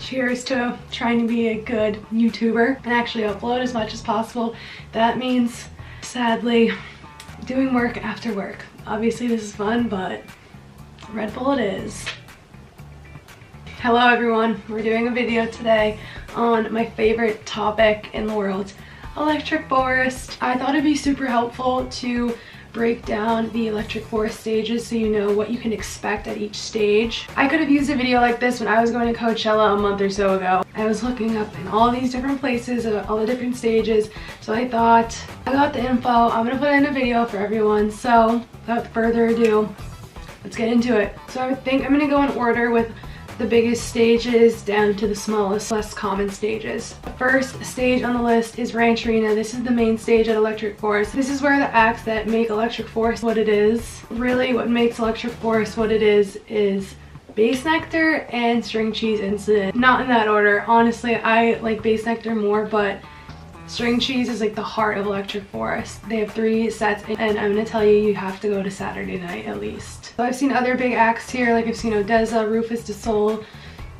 Cheers to trying to be a good YouTuber and actually upload as much as possible. That means, sadly, doing work after work. Obviously this is fun, but Red Bull it is. Hello everyone, we're doing a video today on my favorite topic in the world, electric forest. I thought it'd be super helpful to break down the electric forest stages so you know what you can expect at each stage. I could have used a video like this when I was going to Coachella a month or so ago. I was looking up in all these different places about all the different stages, so I thought I got the info, I'm gonna put in a video for everyone. So without further ado, let's get into it. So I think I'm gonna go in order with the biggest stages down to the smallest, less common stages. The first stage on the list is Ranch Arena. This is the main stage at Electric Forest. This is where the acts that make Electric Forest what it is. Really what makes Electric Forest what it is Bass Nectar and String Cheese Incident. Not in that order. Honestly, I like Bass Nectar more, but String Cheese is like the heart of Electric Forest. They have 3 sets and I'm gonna tell you, you have to go to Saturday night at least. So I've seen other big acts here, like I've seen Odessa, Rufus Du Sol,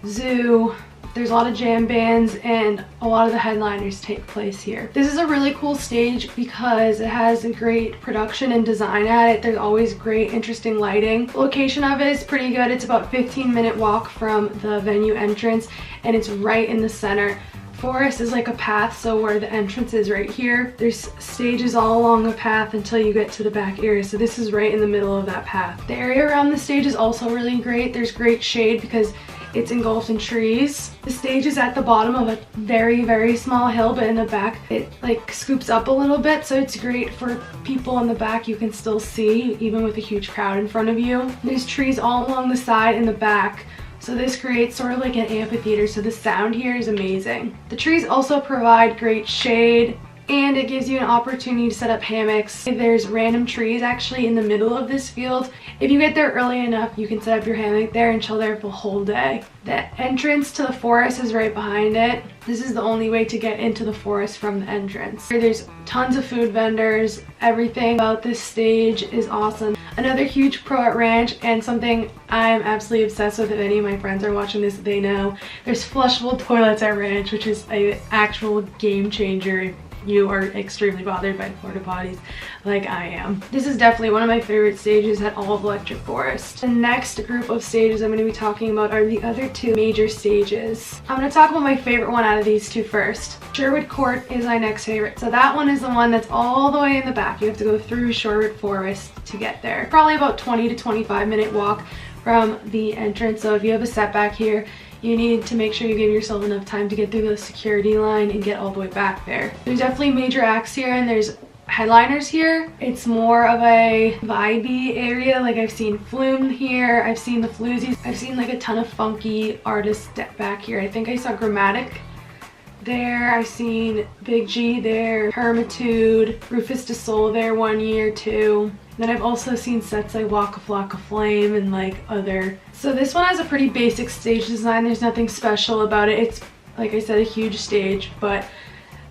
Zoo. There's a lot of jam bands and a lot of the headliners take place here. This is a really cool stage because it has a great production and design at it. There's always great, interesting lighting. The location of it is pretty good. It's about a 15-minute walk from the venue entrance and it's right in the center. Forest is like a path, so where the entrance is right here, there's stages all along the path until you get to the back area, so this is right in the middle of that path. The area around the stage is also really great. There's great shade because it's engulfed in trees. The stage is at the bottom of a very small hill, but in the back it like scoops up a little bit, so it's great for people in the back. You can still see even with a huge crowd in front of you. There's trees all along the side and the back, so this creates sort of like an amphitheater, so the sound here is amazing. The trees also provide great shade and it gives you an opportunity to set up hammocks. There's random trees actually in the middle of this field. If you get there early enough, you can set up your hammock there and chill there for the whole day. The entrance to the forest is right behind it. This is the only way to get into the forest from the entrance. There's tons of food vendors. Everything about this stage is awesome. Another huge pro at Ranch, and something I'm absolutely obsessed with, if any of my friends are watching this, they know, there's flushable toilets at Ranch, which is an actual game changer if you are extremely bothered by porta potties like I am. This is definitely one of my favorite stages at all of Electric Forest. The next group of stages I'm going to be talking about are the other 2 major stages. I'm going to talk about my favorite one out of these 2 first. Sherwood Court is my next favorite. So that one is the one that's all the way in the back. You have to go through Sherwood Forest to get there. Probably about 20 to 25 minute walk from the entrance, so if you have a setback here, you need to make sure you give yourself enough time to get through the security line and get all the way back there. There's definitely major acts here and there's headliners here. It's more of a vibey area. Like I've seen Flume here, I've seen the Floozies, I've seen like a ton of funky artists back here. I think I saw Grammatic there, I've seen Big G there, Hermitude, Rufus Du Sol there one year too. Then I've also seen sets like Waka Flocka Flame and like other. So this one has a pretty basic stage design. There's nothing special about it. It's, like I said, a huge stage, but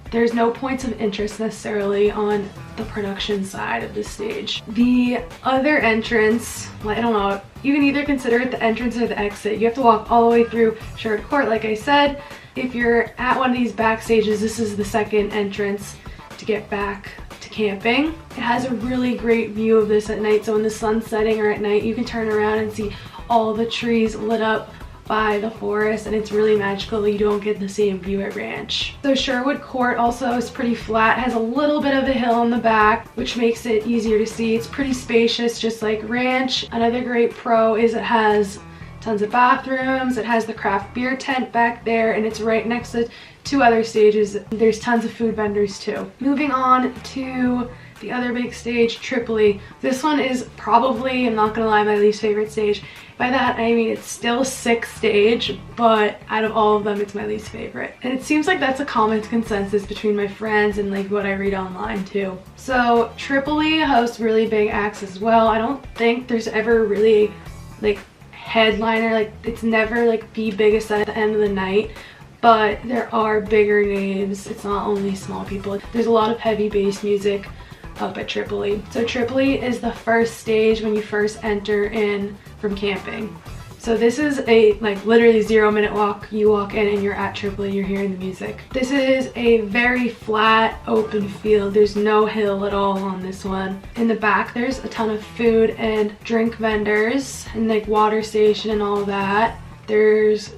there's no points of interest necessarily on the production side of the stage. The other entrance, I don't know, you can either consider it the entrance or the exit. You have to walk all the way through Sherwood Court, like I said. If you're at one of these back stages, this is the second entrance to get back to camping. It has a really great view of this at night, so when the sun's setting or at night, you can turn around and see all the trees lit up by the forest, and it's really magical. You don't get the same view at Ranch. So Sherwood Court also is pretty flat, has a little bit of a hill in the back, which makes it easier to see. It's pretty spacious, just like Ranch. Another great pro is it has tons of bathrooms, it has the craft beer tent back there, and it's right next to 2 other stages. There's tons of food vendors too. Moving on to the other big stage, Tripoli. This one is probably, I'm not gonna lie, my least favorite stage. By that I mean it's still a 6th stage, but out of all of them it's my least favorite. And it seems like that's a common consensus between my friends and like what I read online too. So Tripoli hosts really big acts as well. I don't think there's ever really like headliner, like it's never like the biggest at the end of the night, but there are bigger names. It's not only small people. There's a lot of heavy bass music up at Tripoli. So Tripoli is the first stage when you first enter in from camping. So this is a like literally 0-minute walk. You walk in and you're at Tripoli, you're hearing the music. This is a very flat open field. There's no hill at all on this one. In the back there's a ton of food and drink vendors and like water station and all that. There's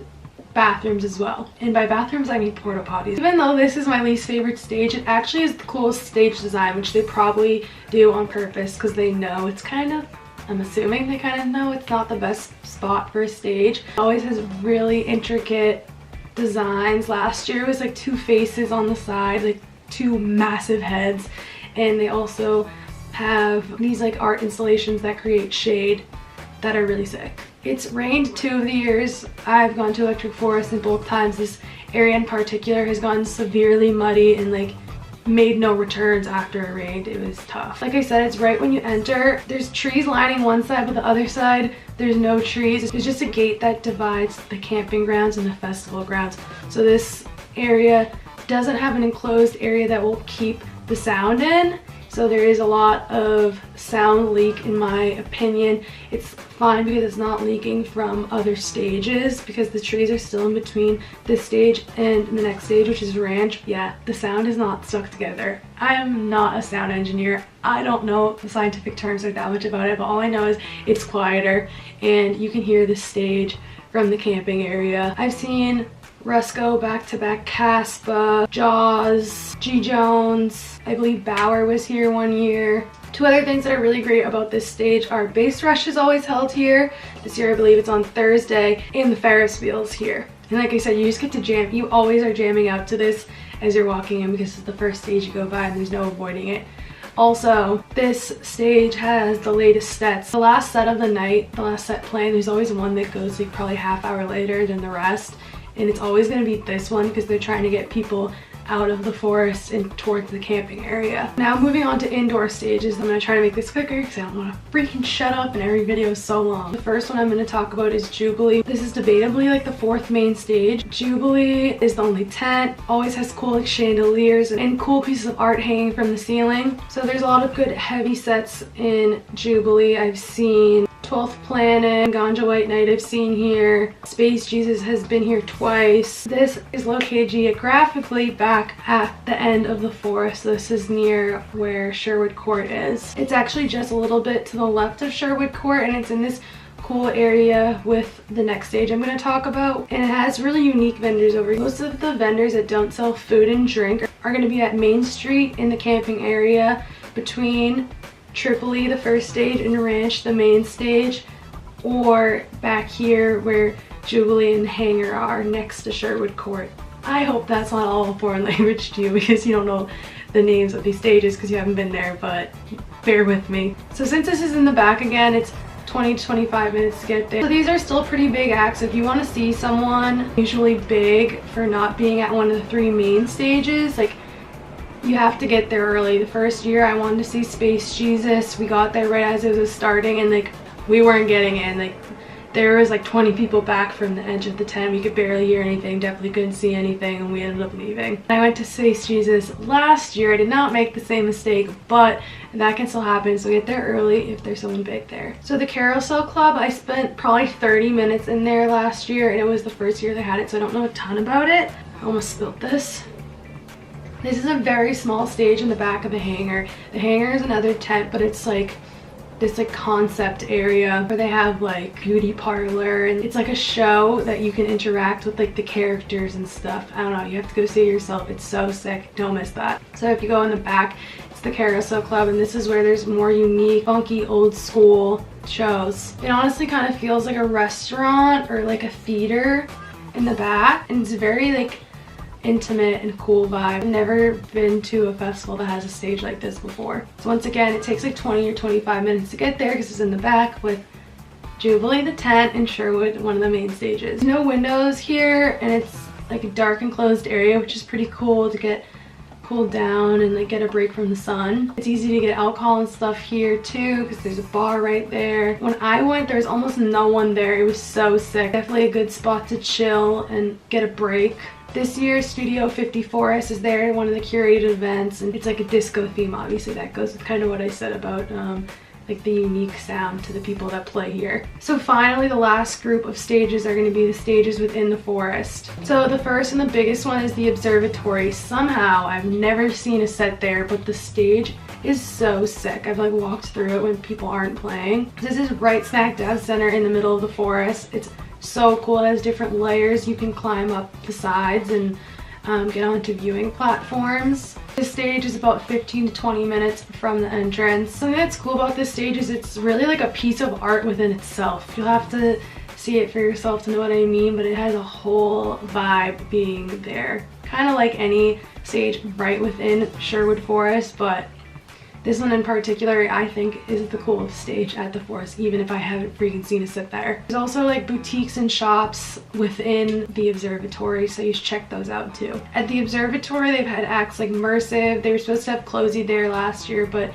bathrooms as well, and by bathrooms I mean porta potties. Even though this is my least favorite stage, it actually is the coolest stage design, which they probably do on purpose because they know it's kind of, I'm assuming they kind of know it's not the best spot for a stage. It always has really intricate designs. Last year it was like 2 faces on the side, like 2 massive heads, and they also have these like art installations that create shade that are really sick. It's rained 2 of the years I've gone to Electric Forest, and both times this area in particular has gotten severely muddy and like made no returns after it rained. It was tough. Like I said, it's right when you enter. There's trees lining one side, but the other side there's no trees. There's just a gate that divides the camping grounds and the festival grounds. So this area doesn't have an enclosed area that will keep the sound in. So there is a lot of sound leak in my opinion. It's fine because it's not leaking from other stages because the trees are still in between this stage and the next stage, which is Ranch. Yeah, the sound is not stuck together. I am not a sound engineer. I don't know the scientific terms like that much about it, but all I know is it's quieter and you can hear the stage from the camping area. I've seen Rusco, back-to-back Caspa, Jaws, G. Jones, I believe Bauer was here one year. 2 other things that are really great about this stage are Bass Rush is always held here. This year I believe it's on Thursday, and the Ferris wheel's here. And like I said, you just get to jam. You always are jamming out to this as you're walking in because it's the first stage you go by and there's no avoiding it. Also, this stage has the latest sets. The last set of the night, the last set playing, there's always one that goes like probably half hour later than the rest. And it's always going to be this one because they're trying to get people out of the forest and towards the camping area. Now moving on to indoor stages. I'm going to try to make this quicker because I don't want to freaking shut up and every video is so long. The first one I'm going to talk about is Jubilee. This is debatably like the 4th main stage. Jubilee is the only tent, always has cool like chandeliers and cool pieces of art hanging from the ceiling. So there's a lot of good heavy sets in Jubilee. I've seen 12th Planet, Ganja White Night I've seen here. Space Jesus has been here twice. This is located geographically back at the end of the forest. This is near where Sherwood Court is. It's actually just a little bit to the left of Sherwood Court, and it's in this cool area with the next stage I'm going to talk about. And it has really unique vendors over here. Most of the vendors that don't sell food and drink are going to be at Main Street in the camping area between Tripoli, the first stage, and Ranch, the main stage, or back here where Jubilee and Hangar are next to Sherwood Court. I hope that's not all a foreign language to you because you don't know the names of these stages because you haven't been there, but bear with me. So since this is in the back again, it's 20 to 25 minutes to get there. So these are still pretty big acts. If you want to see someone usually big for not being at one of the 3 main stages, like, you have to get there early. The first year I wanted to see Space Jesus. We got there right as it was starting and like we weren't getting in. Like there was like 20 people back from the edge of the tent. We could barely hear anything, definitely couldn't see anything, and we ended up leaving. I went to Space Jesus last year. I did not make the same mistake, but that can still happen, so get there early if there's someone big there. So the Carousel Club, I spent probably 30 minutes in there last year, and it was the first year they had it, so I don't know a ton about it. I almost spilled this. This is a very small stage in the back of the hangar. The hangar is another tent, but it's like this like concept area where they have like beauty parlor, and it's like a show that you can interact with like the characters and stuff. I don't know, you have to go see it yourself. It's so sick, don't miss that. So if you go in the back, it's the Carousel Club, and this is where there's more unique, funky, old school shows. It honestly kind of feels like a restaurant or like a theater in the back, and it's very like intimate and cool vibe. I've never been to a festival that has a stage like this before. So once again, it takes like 20 or 25 minutes to get there because it's in the back with Jubilee, the tent, and Sherwood, one of the main stages. There's no windows here, and it's like a dark enclosed area, which is pretty cool to get cooled down and like get a break from the sun. It's easy to get alcohol and stuff here too because there's a bar right there. When I went, there was almost no one there. It was so sick. Definitely a good spot to chill and get a break. This year, Studio 54S is there, one of the curated events, and it's like a disco theme. Obviously that goes with kind of what I said about like the unique sound to the people that play here. So finally, the last group of stages are going to be the stages within the forest. So the first and the biggest one is the Observatory. Somehow I've never seen a set there, but the stage is so sick. I've like walked through it when people aren't playing. This is right smack dab center in the middle of the forest. It's so cool. It has different layers. You can climb up the sides and get onto viewing platforms. This stage is about 15 to 20 minutes from the entrance. Something that's cool about this stage is it's really like a piece of art within itself. You'll have to see it for yourself to know what I mean, but it has a whole vibe being there. Kind of like any stage right within Sherwood Forest, but this one in particular I think is the coolest stage at the forest, even if I haven't freaking seen a set there. There's also like boutiques and shops within the Observatory, so you should check those out too. At the Observatory they've had acts like Mersive. They were supposed to have Closey there last year, but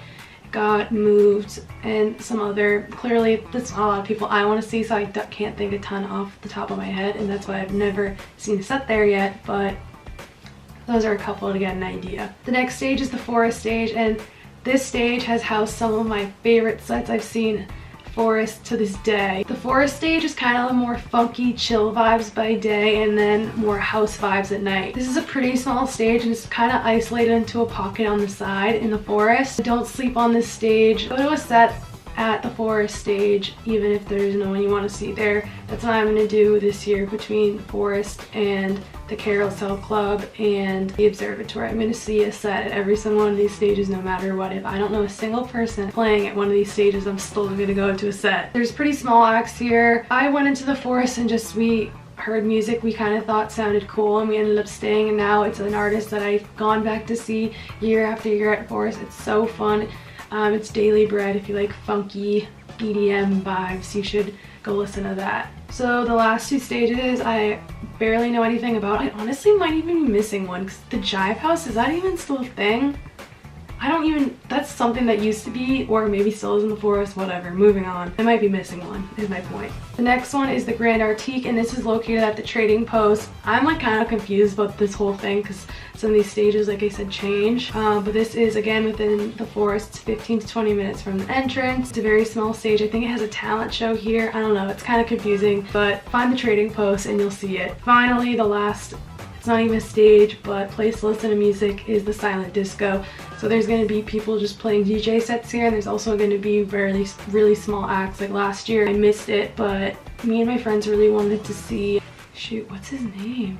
got moved, and some other, clearly there's not a lot of people I want to see, so I can't think a ton off the top of my head, and that's why I've never seen a set there yet, but those are a couple to get an idea. The next stage is the forest stage, and this stage has housed some of my favorite sets I've seen forest to this day. The forest stage is kind of more funky, chill vibes by day, and then more house vibes at night. This is a pretty small stage, and it's kind of isolated into a pocket on the side in the forest. Don't sleep on this stage. Go to a set at the forest stage, even if there's no one you want to see there. That's what I'm going to do this year between forest and the Carousel Club and the Observatory. I'm going to see a set at every single one of these stages no matter what. If I don't know a single person playing at one of these stages, I'm still going to go to a set. There's pretty small acts here. I went into the forest and we heard music we kind of thought sounded cool, and we ended up staying, and now it's an artist that I've gone back to see year after year at forest. It's so fun. It's Daily Bread. If you like funky EDM vibes, you should go listen to that. So the last two stages I barely know anything about. I honestly might even be missing one, because the Jive House, is that even still a thing? That's something that used to be, or maybe still is in the forest, whatever. Moving on. I might be missing one, is my point. The next one is the Grand Artique, and this is located at the Trading Post. I'm like kind of confused about this whole thing, because some of these stages, like I said, change. But this is, again, within the forest. It's 15 to 20 minutes from the entrance. It's a very small stage. I think it has a talent show here. I don't know. It's kind of confusing, but find the Trading Post and you'll see it. Finally, the last, it's not even a stage, but place to listen to music, is the silent disco. So there's going to be people just playing DJ sets here, and there's also going to be really small acts. Like last year I missed it, but me and my friends really wanted to see, shoot, what's his name?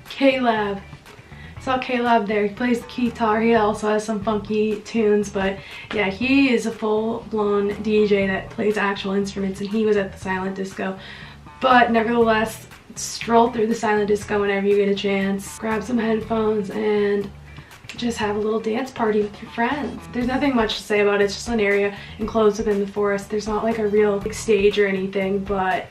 K-Lab. Saw K-Lab there. He plays the guitar. He also has some funky tunes, but yeah, he is a full-blown DJ that plays actual instruments, and he was at the silent disco. But nevertheless, stroll through the silent disco whenever you get a chance. Grab some headphones and just have a little dance party with your friends. There's nothing much to say about it. It's just an area enclosed within the forest. There's not like a real big stage or anything, but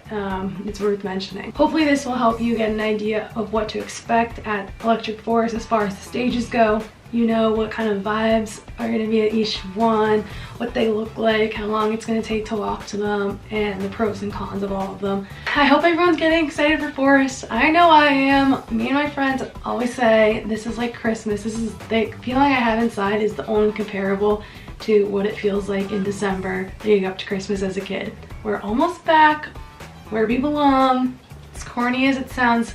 it's worth mentioning. Hopefully this will help you get an idea of what to expect at Electric Forest as far as the stages go. You know what kind of vibes are going to be at each one, what they look like, how long it's going to take to walk to them, and the pros and cons of all of them. I hope everyone's getting excited for Forest. I know I am. Me and my friends always say this is like Christmas. This is the feeling I have inside is the only comparable to what it feels like in December leading up to Christmas as a kid. We're almost back where we belong. As corny as it sounds,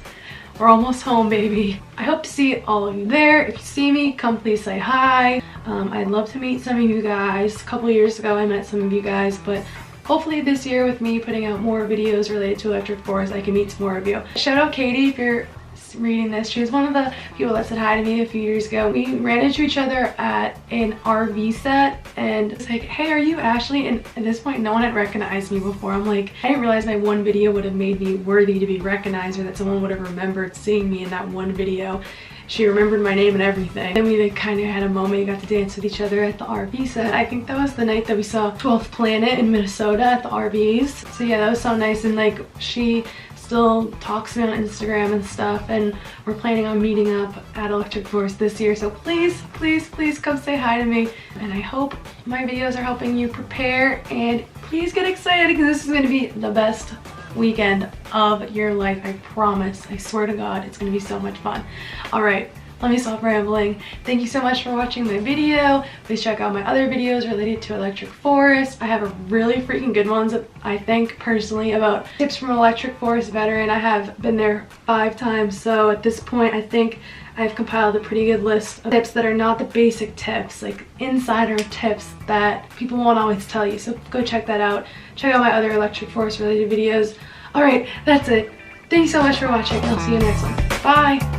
we're almost home, baby. I hope to see all of you there. If you see me, come please say hi. I'd love to meet some of you guys. A couple years ago I met some of you guys, but hopefully this year with me putting out more videos related to Electric Forest, I can meet some more of you. Shout out Katie if you're reading this. She was one of the people that said hi to me a few years ago. We ran into each other at an RV set, and it's like, hey, are you Ashley? And at this point no one had recognized me before. I'm like, I didn't realize my one video would have made me worthy to be recognized, or that someone would have remembered seeing me in that one video. She remembered my name and everything. Then we like kind of had a moment. We got to dance with each other at the RV set. I think that was the night that we saw 12th Planet in Minnesota at the RVs. So yeah, that was so nice. And like, she still talks to me on Instagram and stuff, and we're planning on meeting up at Electric Forest this year. So please, please, please come say hi to me. And I hope my videos are helping you prepare, and please get excited because this is going to be the best weekend of your life. I promise. I swear to God, it's going to be so much fun. All right. let me stop rambling. Thank you so much for watching my video. Please check out my other videos related to electric forest. I have a really freaking good ones, I think, personally, about tips from an electric forest veteran. I have been there 5 times, so at this point I think I've compiled a pretty good list of tips that are not the basic tips, like insider tips that people won't always tell you. So go check that out. Check out my other electric forest related videos. Alright, that's it. Thanks so much for watching. I'll see you next one. Bye!